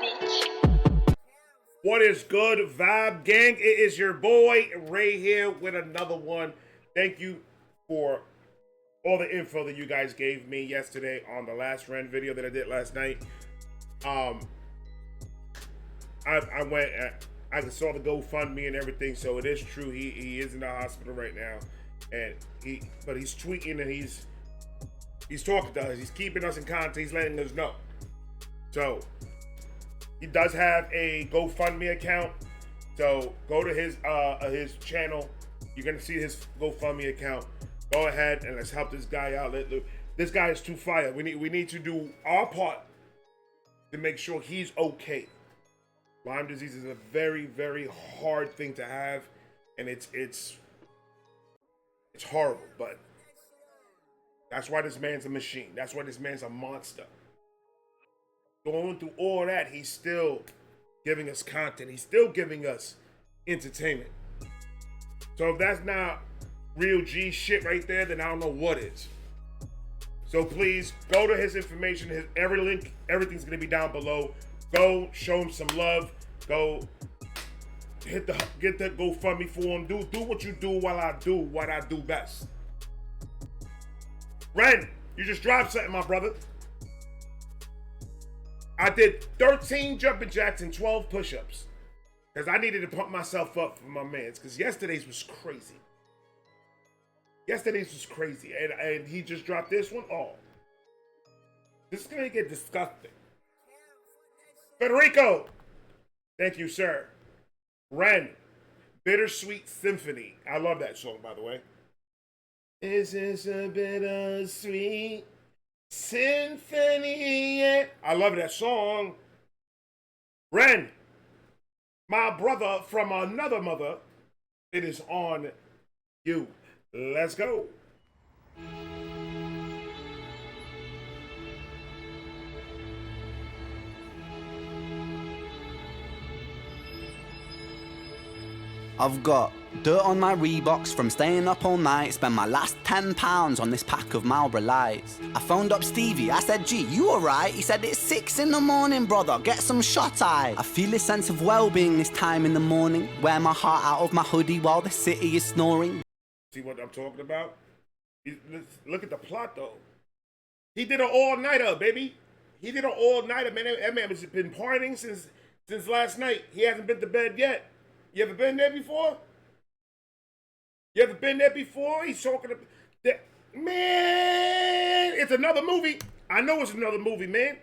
Bittersweet. What is good, Vibe Gang? It is your boy Ray here with another one. Thank you for all the info that you guys gave me yesterday on the last Ren video that I did last night. I saw the GoFundMe and everything, so it is true. He is in the hospital right now, and he's tweeting and he's talking to us. He's keeping us in contact. He's letting us know. So he does have a GoFundMe account. So go to his channel. You're gonna see his GoFundMe account. Go ahead and let's help this guy out. This guy is too fire. We need to do our part to make sure he's okay. Lyme disease is a very, very hard thing to have, and it's horrible. But that's why this man's a machine. That's why this man's a monster. Going through all that, he's still giving us content. He's still giving us entertainment. So if that's not real G shit right there, then I don't know what is. So please go to his information. Every link, everything's gonna be down below. Go show him some love. Go get the GoFundMe for him. Do what you do while I do what I do best. Ren, you just dropped something, my brother. I did 13 jumping jacks and 12 push-ups because I needed to pump myself up for my mans because yesterday's was crazy. And he just dropped this one. Oh, this is gonna get disgusting. Federico, thank you, sir. Ren, Bittersweet Symphony. I love that song, by the way. Is this a bittersweet symphony? Yeah. I love that song. Ren, my brother from another mother, it is on you. Let's go. I've got dirt on my Reeboks from staying up all night. Spent my last £10 on this pack of Marlboro Lights. I phoned up Stevie, I said, G, you alright? He said, it's 6 in the morning, brother, get some shut-eye. I feel a sense of well-being this time in the morning. Wear my heart out of my hoodie while the city is snoring. See what I'm talking about? Look at the plot, though. He did an all-nighter, baby. He did an all-nighter, man. That man has been partying since last night. He hasn't been to bed yet. You ever been there before? He's talking about that. Man, it's another movie. I know it's another movie, man.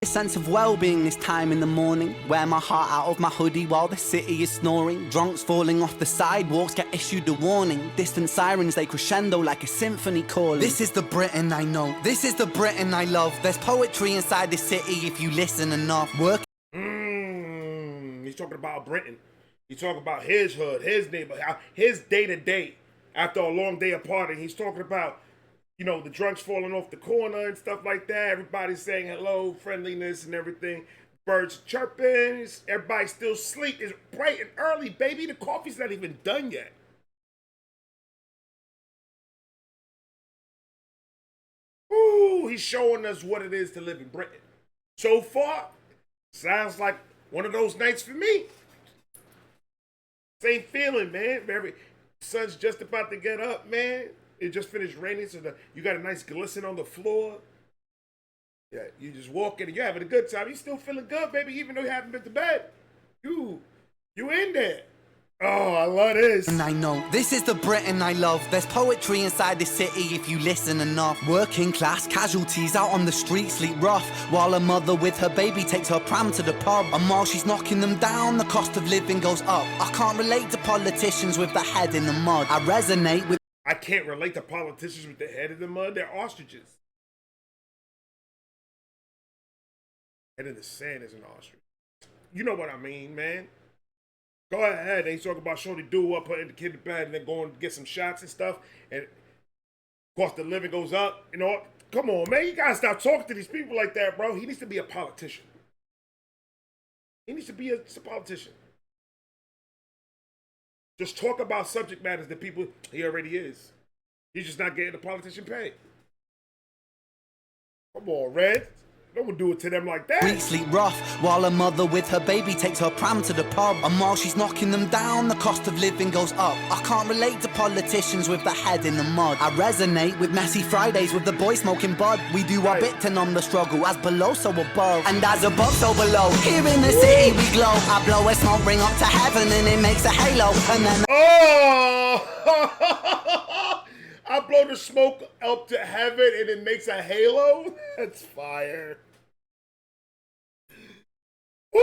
A sense of well-being this time in the morning. Wear my heart out of my hoodie while the city is snoring. Drunks falling off the sidewalks get issued a warning. Distant sirens, they crescendo like a symphony calling. This is the Britain I know. This is the Britain I love. There's poetry inside this city if you listen enough. He's talking about Britain. He's talking about his hood, his neighborhood, his day-to-day after a long day of partying. He's talking about, the drunks falling off the corner and stuff like that. Everybody's saying hello, friendliness and everything. Birds chirping. Everybody's still asleep. It's bright and early, baby. The coffee's not even done yet. Ooh, he's showing us what it is to live in Britain. So far, sounds like one of those nights for me. Same feeling, man. Sun's just about to get up, man. It just finished raining, so you got a nice glisten on the floor. Yeah, you just walking and you're having a good time. You still feeling good, baby, even though you haven't been to bed. You in there. Oh, I love this. And I know, this is the Britain I love. There's poetry inside this city if you listen enough. Working class casualties out on the street sleep rough, while a mother with her baby takes her pram to the pub. And while she's knocking them down, the cost of living goes up. I can't relate to politicians with their head in the mud. I resonate with... I can't relate to politicians with their head in the mud. They're ostriches. Head in the sand is an ostrich. You know what I mean, man. Go ahead. They talk about shorty do up, putting the kid to bed, and then going to get some shots and stuff. And cost of living goes up. Come on, man. You gotta stop talking to these people like that, bro. He needs to be a politician. He needs to be a politician. Just talk about subject matters that people, he already is. He's just not getting the politician paid. Come on, Red. Don't do it to them like that. We sleep rough while a mother with her baby takes her pram to the pub. And while she's knocking them down, the cost of living goes up. I can't relate to politicians with their head in the mud. I resonate with messy Fridays with the boy smoking bud. We do our bit to numb the struggle, as below so above, and as above so below. Here in the city we glow. I blow a smoke ring up to heaven and it makes a halo. And then I blow the smoke up to heaven and it makes a halo? That's fire. Woo!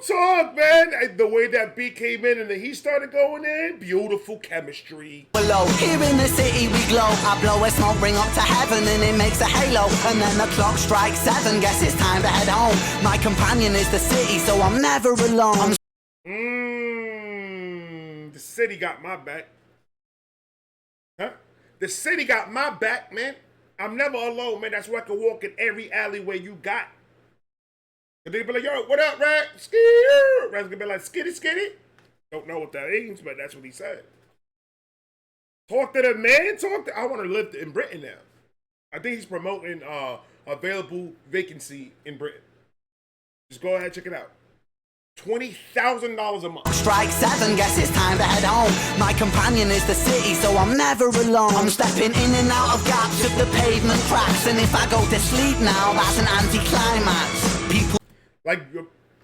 Talk, man. The way that beat came in and the heat started going in, beautiful chemistry. Below, here in the city we glow. I blow a smoke ring up to heaven and it makes a halo. And then the clock strikes 7, guess it's time to head home. My companion is the city, so I'm never alone. The city got my back. Huh? The city got my back, man. I'm never alone, man. That's why I can walk in every alleyway you got. And they be like, yo, what up, Rat? Skitty. Rat's gonna be like, skitty, skitty. Don't know what that means, but that's what he said. Talk to the man. I want to live in Britain now. I think he's promoting available vacancy in Britain. Just go ahead, check it out. $20,000 a month. Strike 7, guess it's time to head home. My companion is the city, so I'm never alone. I'm stepping in and out of gaps of the pavement cracks, and if I go to sleep now, that's an anticlimax. People like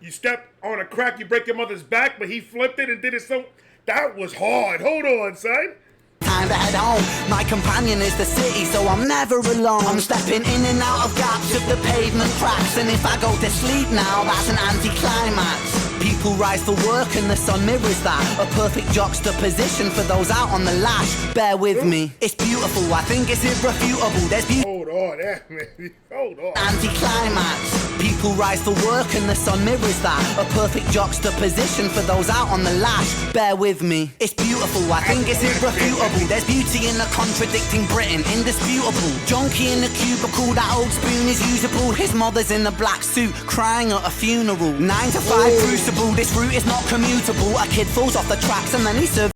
you step on a crack, you break your mother's back, but he flipped it and did it so. That was hard. Hold on, son. Time to head home. My companion is the city, so I'm never alone. I'm stepping in and out of gaps of the pavement cracks, and if I go to sleep now, that's an anticlimax. People rise for work and the sun mirrors that. A perfect juxtaposition for those out on the lash. Bear with me, it's beautiful, I think it's irrefutable. There's beauty. Hold on, man. Hold on. Anticlimax. People rise for work and the sun mirrors that. A perfect juxtaposition for those out on the lash. Bear with me, it's beautiful, I think it's irrefutable. There's beauty in the contradicting Britain, indisputable. Junkie in the cubicle, that old spoon is usable. His mother's in the black suit, crying at a funeral. 9 to 5 crucible, this route is not commutable. A kid falls off the tracks and then he serves.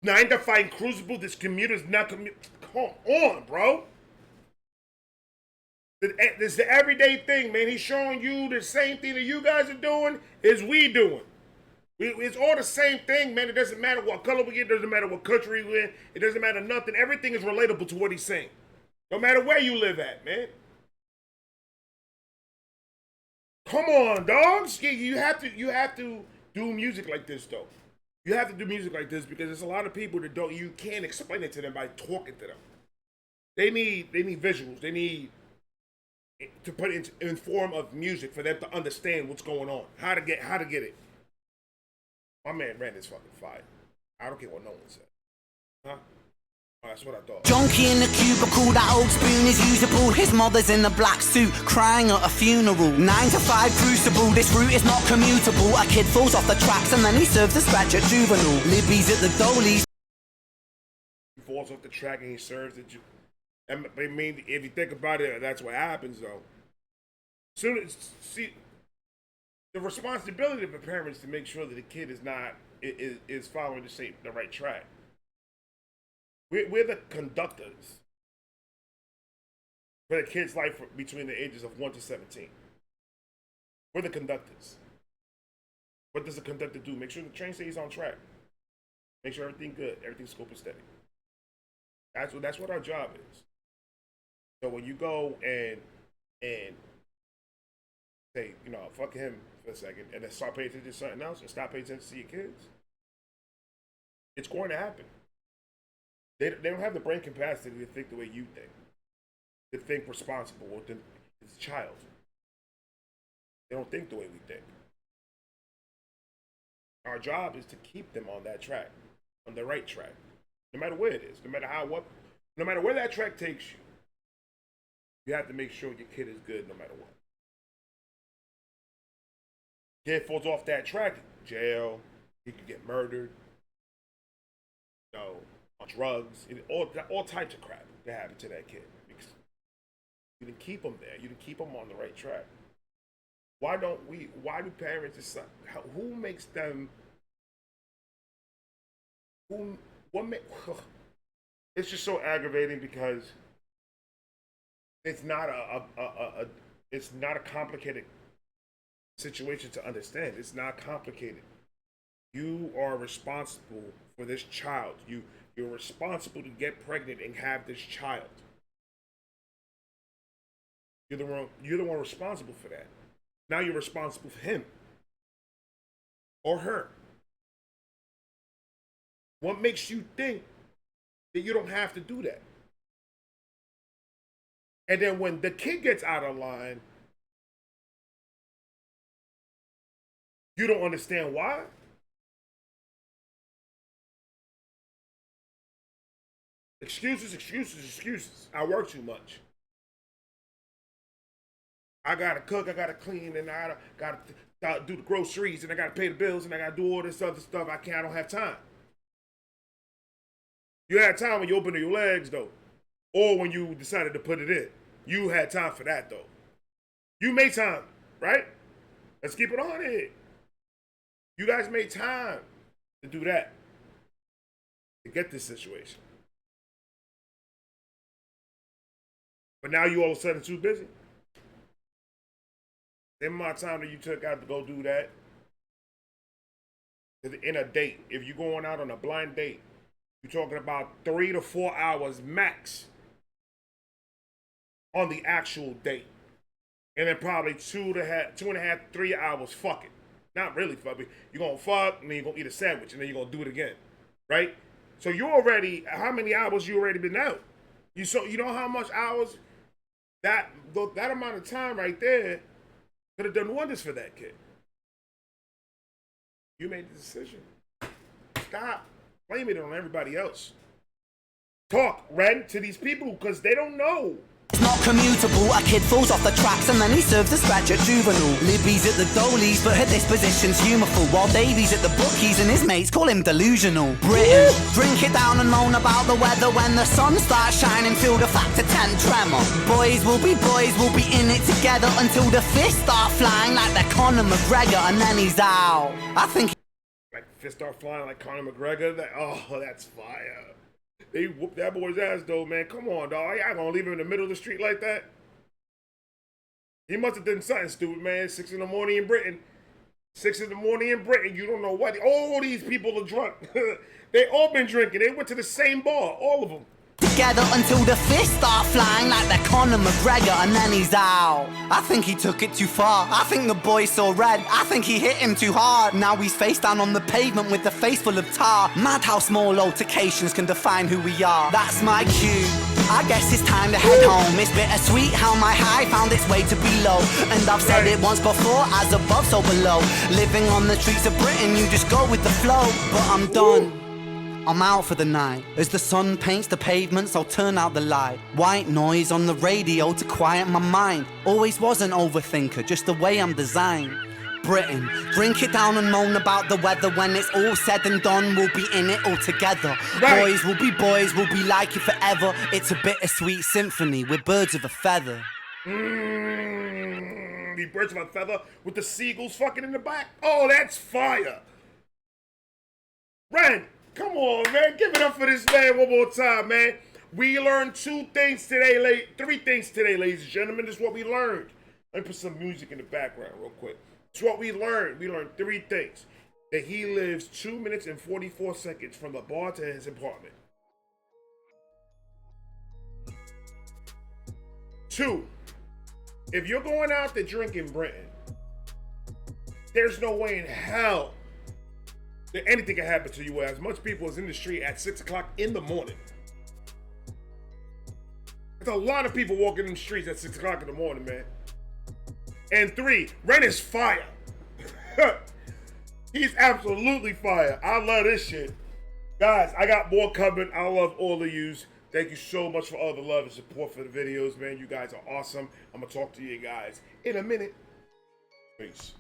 9 to 5 crucible, this commuter's not commutable. Come on, bro. This is the everyday thing, man. He's showing you the same thing that you guys are doing is we doing. It's all the same thing, man. It doesn't matter what color we get. It doesn't matter what country we're in. It doesn't matter nothing. Everything is relatable to what he's saying. No matter where you live at, man. Come on, dogs. You have to do music like this, though. You have to do music like this because there's a lot of people that don't. You can't explain it to them by talking to them. They need visuals. They need to put it in form of music for them to understand what's going on. How to get it. My man ran this fucking fight. I don't care what no one said. Huh? Oh, that's what I thought. Junkie in the cubicle, that old spoon is usable. His mother's in the black suit, crying at a funeral. 9 to 5 crucible, this route is not commutable. A kid falls off the tracks and then he serves a scratch at juvenile. Libby's at the goalies. He falls off the track and he serves at I mean, if you think about it, that's what happens, though. See, the responsibility of a parent is to make sure that the kid is following the right track. We're the conductors for the kid's life between the ages of 1 to 17. We're the conductors. What does the conductor do? Make sure the train stays on track. Make sure everything's good, everything's scope and steady. That's what our job is. So when you go and say, fuck him for a second, and then start paying attention to something else and stop paying attention to your kids, it's going to happen. They don't have the brain capacity to think the way you think, to think responsible or to as a child. They don't think the way we think. Our job is to keep them on that track, on the right track, no matter where it is, no matter where that track takes you. You have to make sure your kid is good no matter what. Kid falls off that track, jail, he could get murdered, on drugs, all types of crap that happen to that kid. Because you didn't keep them there. You didn't keep them on the right track. Why do parents decide? Who makes them? It's just so aggravating because it's not It's not a complicated situation to understand. It's not complicated. You are responsible for this child. You're responsible to get pregnant and have this child. You're the one responsible for that. Now you're responsible for him or her. What makes you think that you don't have to do that? And then when the kid gets out of line, you don't understand why? Excuses, excuses, excuses. I work too much. I gotta cook, I gotta clean, and I gotta do the groceries, and I gotta pay the bills, and I gotta do all this other stuff. I don't have time. You had time when you opened your legs, though, or when you decided to put it in. You had time for that, though. You made time, right? Let's keep it on it. You guys made time to do that, to get this situation. But now you all of a sudden too busy. The amount of time that you took out to go do that. In a date, if you're going out on a blind date, you're talking about 3 to 4 hours max on the actual date. And then probably 2.5, 3 hours fucking. Not really fucking. You're going to fuck, and then you're going to eat a sandwich, and then you're going to do it again. Right? So you already, how many hours you already been out? You know how much hours? That amount of time right there could have done wonders for that kid. You made the decision. Stop blaming it on everybody else. Talk, Ren, to these people because they don't know. It's not commutable, a kid falls off the tracks and then he serves a scratch at juvenile. Libby's at the dollies, but her disposition's humourful, while Davy's at the bookies and his mates call him delusional. Britain, drink it down and moan about the weather when the sun starts shining, feel the factor 10 tremor. Boys will be in it together until the fists start flying like they're Conor McGregor, and then he's out. I think like fists start flying like Conor McGregor. That's fire. They whooped that boy's ass, though, man. Come on, dog. Y'all gonna leave him in the middle of the street like that? He must have done something stupid, man. 6 in the morning in Britain. 6 in the morning in Britain. You don't know what. All these people are drunk. They all been drinking. They went to the same bar. All of them. Together until the fists start flying like they're Conor McGregor, and then he's out. I think he took it too far. I think the boy saw red. I think he hit him too hard. Now he's face down on the pavement with the face full of tar. Mad how small altercations can define who we are. That's my cue. I guess it's time to head home. It's bittersweet how my high found its way to below. And I've said it once before, as above so below. Living on the streets of Britain, you just go with the flow. But I'm done. I'm out for the night. As the sun paints the pavements, I'll turn out the light. White noise on the radio to quiet my mind. Always was an overthinker, just the way I'm designed. Britain, drink it down and moan about the weather. When it's all said and done, we'll be in it all together. Right. Boys will be like you forever. It's a bittersweet symphony, we're birds of a feather. The birds of a feather with the seagulls fucking in the back. Oh, that's fire. Ren, come on, man. Give it up for this man one more time, man. We learned 3 things today, ladies and gentlemen. This is what we learned. Let me put some music in the background real quick. It's what we learned. We learned 3 things. That he lives 2 minutes and 44 seconds from the bar to his apartment. 2, if you're going out to drink in Britain, there's no way in hell that anything can happen to you as much people is in the street at 6 o'clock in the morning. There's a lot of people walking in the streets at 6 o'clock in the morning, man. And 3, Ren is fire. He's absolutely fire. I love this shit. Guys, I got more coming. I love all of yous. Thank you so much for all the love and support for the videos, man. You guys are awesome. I'm going to talk to you guys in a minute. Peace.